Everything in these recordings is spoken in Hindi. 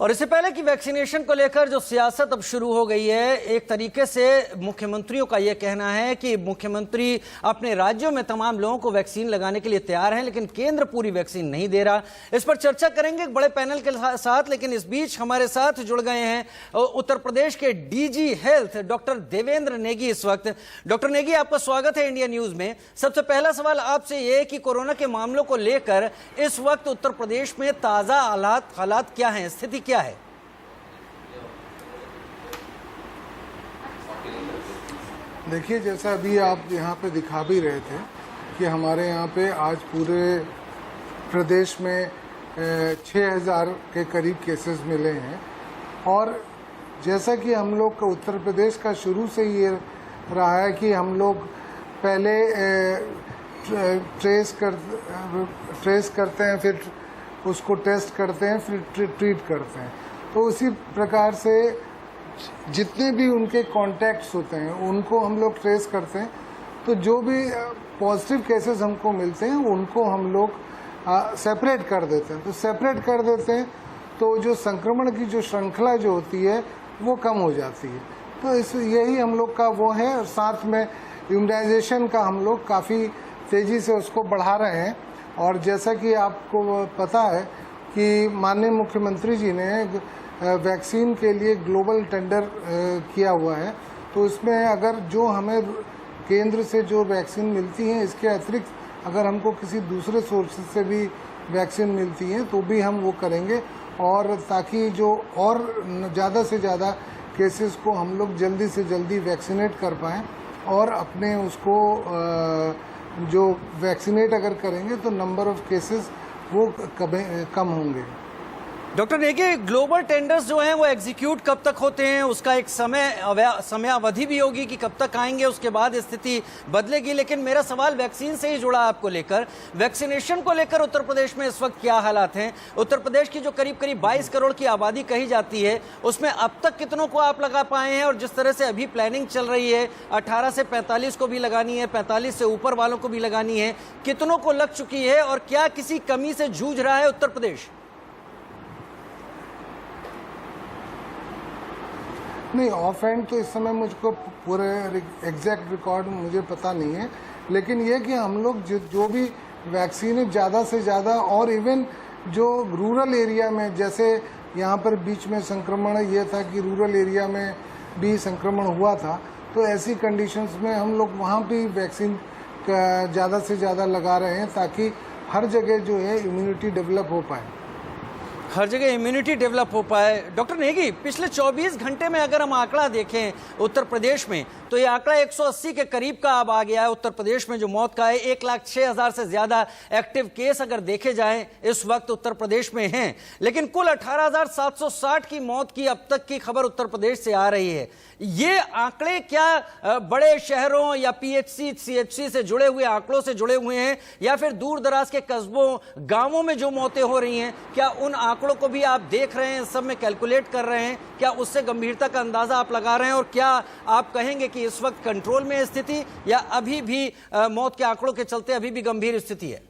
और इससे पहले कि वैक्सीनेशन को लेकर जो सियासत अब शुरू हो गई है, एक तरीके से मुख्यमंत्रियों का यह कहना है कि मुख्यमंत्री अपने राज्यों में तमाम लोगों को वैक्सीन लगाने के लिए तैयार हैं, लेकिन केंद्र पूरी वैक्सीन नहीं दे रहा। इस पर चर्चा करेंगे एक बड़े पैनल के साथ, लेकिन इस बीच हमारे साथ जुड़ गए हैं उत्तर प्रदेश के DG health doctor Devendra Negi इस वक्त। डॉक्टर नेगी, आपका स्वागत है इंडिया न्यूज में। सबसे पहला सवाल आपसे यह है कि कोरोना के मामलों को लेकर इस वक्त उत्तर प्रदेश में ताजा हालात क्या हैं, स्थिति क्या है? देखिए, जैसा अभी आप यहाँ पे दिखा भी रहे थे कि हमारे यहाँ पे आज पूरे प्रदेश में 6000 के करीब केसेस मिले हैं। और जैसा कि हम लोग का उत्तर प्रदेश का शुरू से ये रहा है कि हम लोग पहले ट्रेस करते हैं, फिर उसको टेस्ट करते हैं, फिर ट्रीट करते हैं। तो उसी प्रकार से जितने भी उनके कॉन्टैक्ट्स होते हैं उनको हम लोग ट्रेस करते हैं। तो जो भी पॉजिटिव केसेस हमको मिलते हैं उनको हम लोग सेपरेट कर देते हैं। तो सेपरेट कर देते हैं तो जो संक्रमण की जो श्रृंखला जो होती है वो कम हो जाती है। तो यही हम लोग का वो है। और साथ में इम्यूनाइजेशन का हम लोग काफ़ी तेज़ी से उसको बढ़ा रहे हैं। और जैसा कि आपको पता है कि माननीय मुख्यमंत्री जी ने वैक्सीन के लिए ग्लोबल टेंडर किया हुआ है। तो इसमें अगर जो हमें केंद्र से जो वैक्सीन मिलती है, इसके अतिरिक्त अगर हमको किसी दूसरे सोर्सेज से भी वैक्सीन मिलती है तो भी हम वो करेंगे। और ताकि जो और ज़्यादा से ज़्यादा केसेस को हम लोग जल्दी से जल्दी वैक्सीनेट कर पाएँ और अपने उसको जो वैक्सीनेट अगर करेंगे तो नंबर ऑफ केसेस वो कम होंगे। डॉक्टर नेगी, ग्लोबल टेंडर्स जो हैं वो एग्जीक्यूट कब तक होते हैं? उसका एक समय अवधि भी होगी कि कब तक आएंगे, उसके बाद स्थिति बदलेगी। लेकिन मेरा सवाल वैक्सीन से ही जुड़ा आपको लेकर, वैक्सीनेशन को लेकर उत्तर प्रदेश में इस वक्त क्या हालात हैं? उत्तर प्रदेश की जो करीब 22 करोड़ की आबादी कही जाती है, उसमें अब तक कितनों को आप लगा पाए हैं? और जिस तरह से अभी प्लानिंग चल रही है, 18 से 45 को भी लगानी है, 45 से ऊपर वालों को भी लगानी है, कितनों को लग चुकी है और क्या किसी कमी से जूझ रहा है उत्तर प्रदेश? नहीं, ऑफ हैंड तो इस समय मुझको पूरे एग्जैक्ट रिकॉर्ड मुझे पता नहीं है। लेकिन ये कि हम लोग जो भी वैक्सीन ज़्यादा से ज़्यादा, और इवन जो रूरल एरिया में, जैसे यहाँ पर बीच में संक्रमण ये था कि रूरल एरिया में भी संक्रमण हुआ था, तो ऐसी कंडीशंस में हम लोग वहाँ भी वैक्सीन ज़्यादा से ज़्यादा लगा रहे हैं ताकि हर जगह जो है इम्यूनिटी डेवलप हो पाए, हर जगह इम्यूनिटी डेवलप हो पाए। डॉक्टर नेगी, पिछले 24 घंटे में अगर हम आंकड़ा देखें उत्तर प्रदेश में, तो ये आंकड़ा 180 के करीब का अब आ गया है। उत्तर प्रदेश में जो मौत का है, 1,06,000 से ज्यादा एक्टिव केस अगर देखे जाएं इस वक्त उत्तर प्रदेश में हैं। लेकिन कुल 18,760 की मौत की अब तक की खबर उत्तर प्रदेश से आ रही है। ये आंकड़े क्या बड़े शहरों या पीएचसी सीएचसी से जुड़े हुए आंकड़ों से जुड़े हुए हैं, या फिर दूर दराज के कस्बों गांवों में जो मौतें हो रही हैं, क्या उन आंकड़ों को भी आप देख रहे हैं, सब में कैलकुलेट कर रहे हैं? क्या उससे गंभीरता का अंदाजा आप लगा रहे हैं? और क्या आप कहेंगे कि इस वक्त कंट्रोल में है स्थिति, या अभी भी मौत के आंकड़ों के चलते अभी भी गंभीर स्थिति है?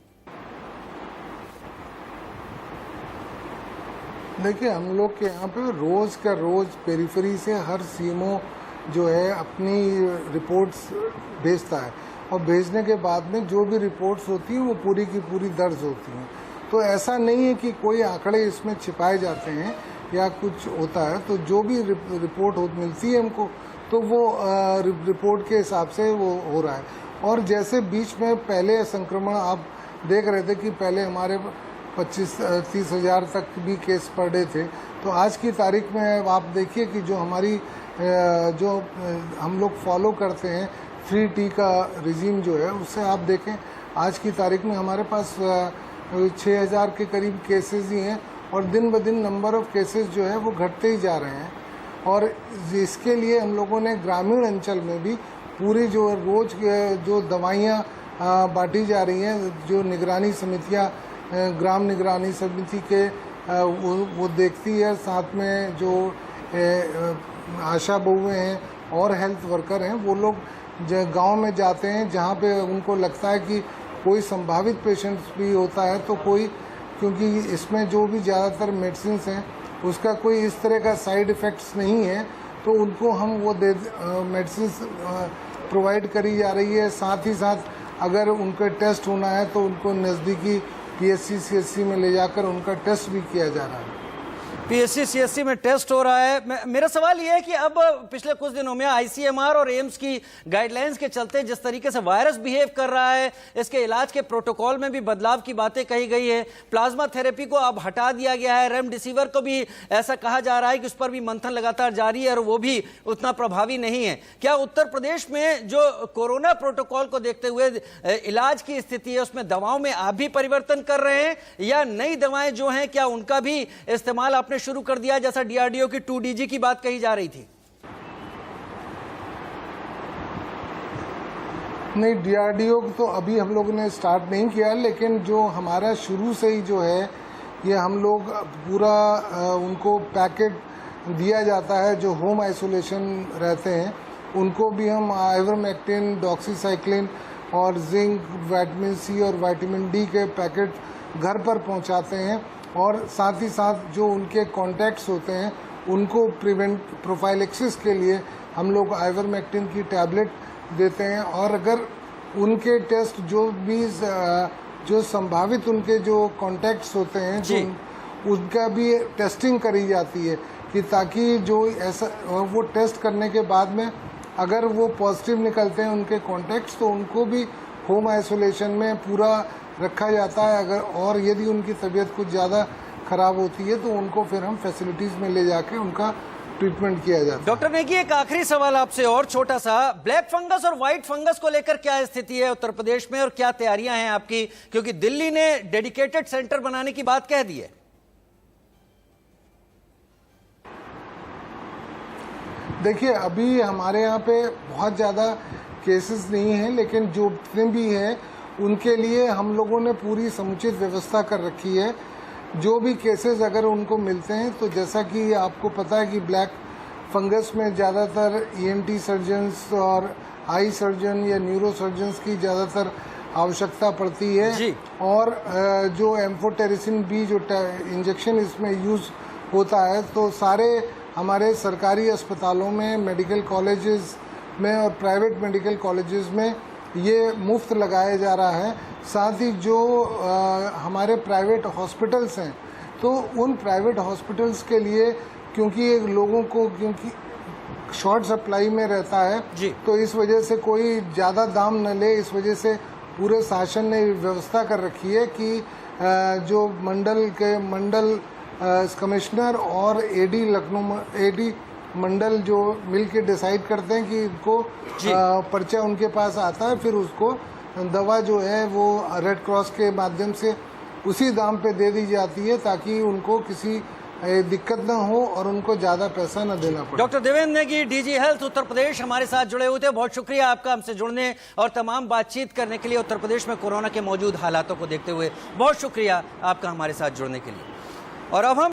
देखिए, हम लोग के यहाँ पे रोज़ का रोज़ पेरिफेरी से हर सीएमओ जो है अपनी रिपोर्ट्स भेजता है, और भेजने के बाद में जो भी रिपोर्ट्स होती हैं वो पूरी की पूरी दर्ज होती हैं। तो ऐसा नहीं है कि कोई आंकड़े इसमें छिपाए जाते हैं या कुछ होता है। तो जो भी रिपोर्ट मिलती है हमको, तो वो रिपोर्ट के हिसाब से वो हो रहा है। और जैसे बीच में पहले संक्रमण आप देख रहे थे कि पहले हमारे 25-30 हज़ार तक भी केस पर डे थे, तो आज की तारीख में आप देखिए कि जो हमारी जो हम लोग फॉलो करते हैं 3T का रिजीम जो है, उससे आप देखें आज की तारीख में हमारे पास 6,000 के करीब केसेस ही हैं। और दिन ब दिन नंबर ऑफ केसेस जो है वो घटते ही जा रहे हैं। और इसके लिए हम लोगों ने ग्रामीण अंचल में भी पूरी जो रोज़ जो दवाइयाँ बांटी जा रही हैं, जो निगरानी समितियाँ ग्राम निगरानी समिति के वो देखती है, साथ में जो आशा बहुएँ हैं और हेल्थ वर्कर हैं, वो लोग गांव में जाते हैं जहां पे उनको लगता है कि कोई संभावित पेशेंट्स भी होता है, तो कोई, क्योंकि इसमें जो भी ज़्यादातर मेडिसिन हैं उसका कोई इस तरह का साइड इफ़ेक्ट्स नहीं है, तो उनको हम वो मेडिसिन प्रोवाइड करी जा रही है। साथ ही साथ अगर उनका टेस्ट होना है तो उनको नज़दीकी PSC CSC में ले जाकर उनका टेस्ट भी किया जा रहा है। PSC CSC में टेस्ट हो रहा है। मेरा सवाल यह है कि अब पिछले कुछ दिनों में ICMR और एम्स की गाइडलाइंस के चलते जिस तरीके से वायरस बिहेव कर रहा है, इसके इलाज के प्रोटोकॉल में भी बदलाव की बातें कही गई है। प्लाज्मा थेरेपी को अब हटा दिया गया है, रेमडेसिविर को भी ऐसा कहा जा रहा है कि उस पर भी मंथन लगातार जारी है और वो भी उतना प्रभावी नहीं है। क्या उत्तर प्रदेश में जो कोरोना प्रोटोकॉल को देखते हुए इलाज की स्थिति है उसमें दवाओं में आप भी परिवर्तन कर रहे हैं, या नई दवाएं जो हैं क्या उनका भी इस्तेमाल आपने शुरू कर दिया, जैसा DRDO की 2DG की बात कही जा रही थी? नहीं, DRDO तो अभी हम लोगों ने स्टार्ट नहीं किया, लेकिन जो हमारा शुरू से ही जो है ये हम लोग पूरा उनको पैकेट दिया जाता है। जो होम आइसोलेशन रहते हैं उनको भी हम आइवरमेक्टिन, डॉक्सीसाइक्लिन और जिंक, विटामिन C और विटामिन D के पैकेट घर पर पहुंचाते हैं। और साथ ही साथ जो उनके कॉन्टैक्ट्स होते हैं उनको प्रोफाइलेक्सिस के लिए हम लोग आइवरमेक्टिन की टैबलेट देते हैं। और अगर उनके टेस्ट जो संभावित उनके जो कॉन्टैक्ट्स होते हैं उनका भी टेस्टिंग करी जाती है कि ताकि जो ऐसा, और वो टेस्ट करने के बाद में अगर वो पॉजिटिव निकलते हैं उनके कॉन्टैक्ट्स तो उनको भी होम आइसोलेशन में पूरा रखा जाता है। अगर और यदि उनकी तबीयत कुछ ज़्यादा ख़राब होती है तो उनको फिर हम फैसिलिटीज़ में ले जाके उनका ट्रीटमेंट किया जाता है। डॉक्टर नेगी, एक आखिरी सवाल आपसे और छोटा सा, ब्लैक फंगस और व्हाइट फंगस को लेकर क्या स्थिति है उत्तर प्रदेश में और क्या तैयारियां हैं आपकी, क्योंकि दिल्ली ने डेडिकेटेड सेंटर बनाने की बात कह दी है? देखिए, अभी हमारे यहाँ पे बहुत ज़्यादा केसेस नहीं हैं, लेकिन जो जितने भी हैं उनके लिए हम लोगों ने पूरी समुचित व्यवस्था कर रखी है। जो भी केसेस अगर उनको मिलते हैं तो जैसा कि आपको पता है कि ब्लैक फंगस में ज़्यादातर ENT सर्जन्स और आई सर्जन या न्यूरो सर्जन्स की ज़्यादातर आवश्यकता पड़ती है। और जो एम्फोटेरिसिन B जो इंजेक्शन इसमें यूज़ होता है, तो सारे हमारे सरकारी अस्पतालों में, मेडिकल कॉलेजेस में और प्राइवेट मेडिकल कॉलेजेस में ये मुफ्त लगाया जा रहा है। साथ ही जो हमारे प्राइवेट हॉस्पिटल्स हैं तो उन प्राइवेट हॉस्पिटल्स के लिए क्योंकि लोगों को शॉर्ट सप्लाई में रहता है तो इस वजह से कोई ज़्यादा दाम न ले, इस वजह से पूरे शासन ने व्यवस्था कर रखी है कि जो मंडल कमिश्नर और AD मंडल जो मिल के डिसाइड करते हैं कि इनको पर्चा उनके पास आता है, फिर उसको दवा जो है वो रेड क्रॉस के माध्यम से उसी दाम पे दे दी जाती है ताकि उनको किसी दिक्कत ना हो और उनको ज़्यादा पैसा न देना पड़े। Doctor Devendra Negi, DG health Uttar Pradesh हमारे साथ जुड़े हुए थे। बहुत शुक्रिया आपका हमसे जुड़ने और तमाम बातचीत करने के लिए। उत्तर प्रदेश में कोरोना के मौजूद हालातों को देखते हुए बहुत शुक्रिया आपका हमारे साथ जुड़ने के लिए। और अब हम